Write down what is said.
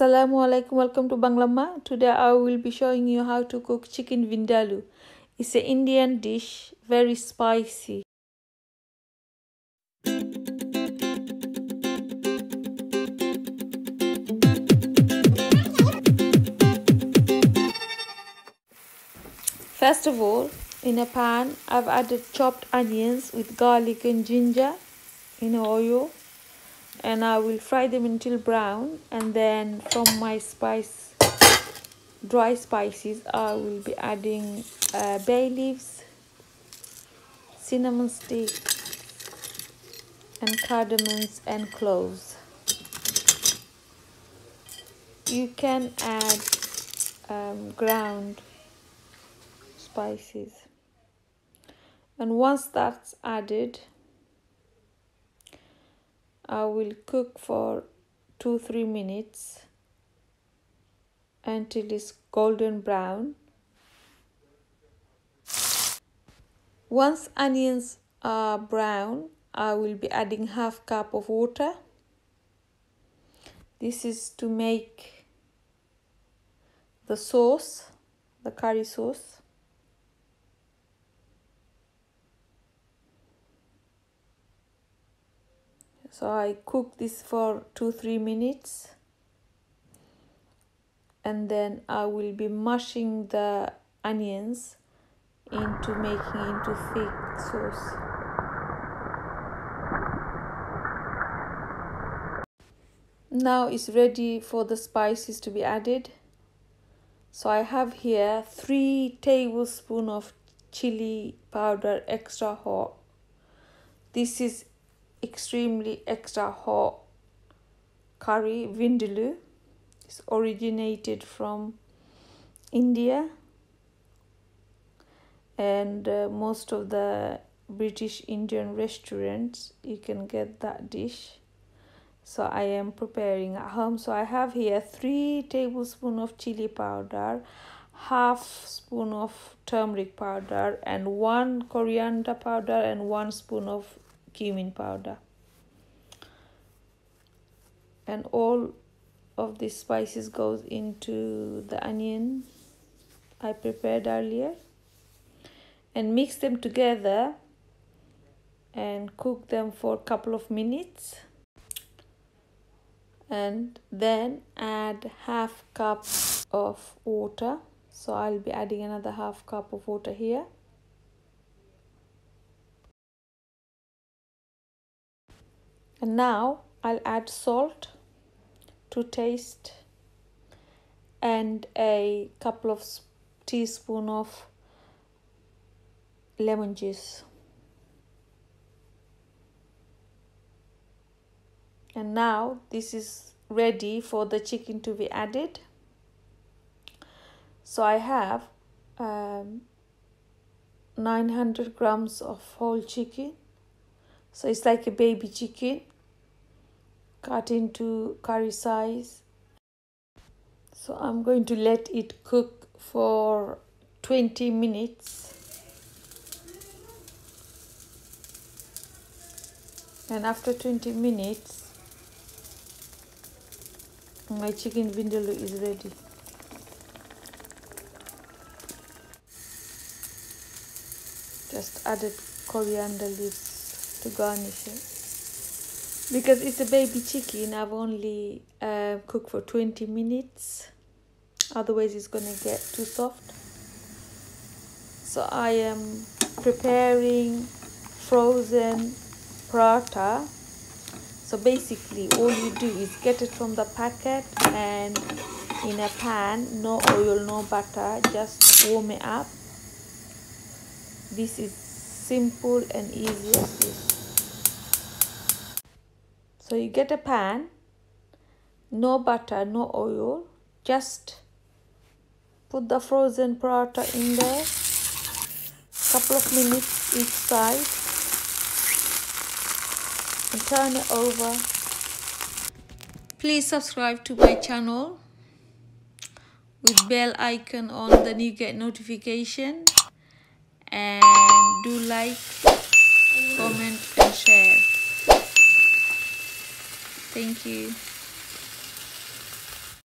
Assalamualaikum, welcome to Banglama. Today I will be showing you how to cook chicken vindaloo. It's an Indian dish, very spicy. First of all, in a pan, I've added chopped onions with garlic and ginger in oil. And I will fry them until brown, and then from my dry spices I will be adding bay leaves, cinnamon stick, and cardamoms and cloves. You can add ground spices, and once that's added, I will cook for 2-3 minutes until it's golden brown. Once onions are brown, I will be adding half cup of water. This is to make the sauce, the curry sauce. So I cook this for 2-3 minutes, and then I will be mashing the onions into making into thick sauce. Now it's ready for the spices to be added. So I have here 3 tablespoons of chilli powder, extra hot. This is extremely extra hot curry, Vindaloo. It's originated from India, and most of the British Indian restaurants you can get that dish. So I am preparing at home. So I have here 3 tablespoons of chili powder, half spoon of turmeric powder, and 1 coriander powder, and 1 spoon of cumin powder. And all of these spices goes into the onion I prepared earlier, and mix them together and cook them for a couple of minutes, and then add half cup of water. So I'll be adding another half cup of water here. And now I'll add salt to taste and a couple of teaspoons of lemon juice. And now this is ready for the chicken to be added. So I have 900 grams of whole chicken. So it's like a baby chicken cut into curry size. So I'm going to let it cook for 20 minutes. And after 20 minutes, my chicken vindaloo is ready. Just added coriander leaves to garnish it. Because it's a baby chicken, I've only cooked for 20 minutes. Otherwise it's going to get too soft. So I am preparing frozen paratha. So basically all you do is get it from the packet, and in a pan, no oil, no butter, just warm it up. This is simple and easy as this. So you get a pan, no butter, no oil, just put the frozen paratha in there, couple of minutes each side, and turn it over. Please subscribe to my channel with bell icon on, then you get notification, and do like, comment and share. Thank you.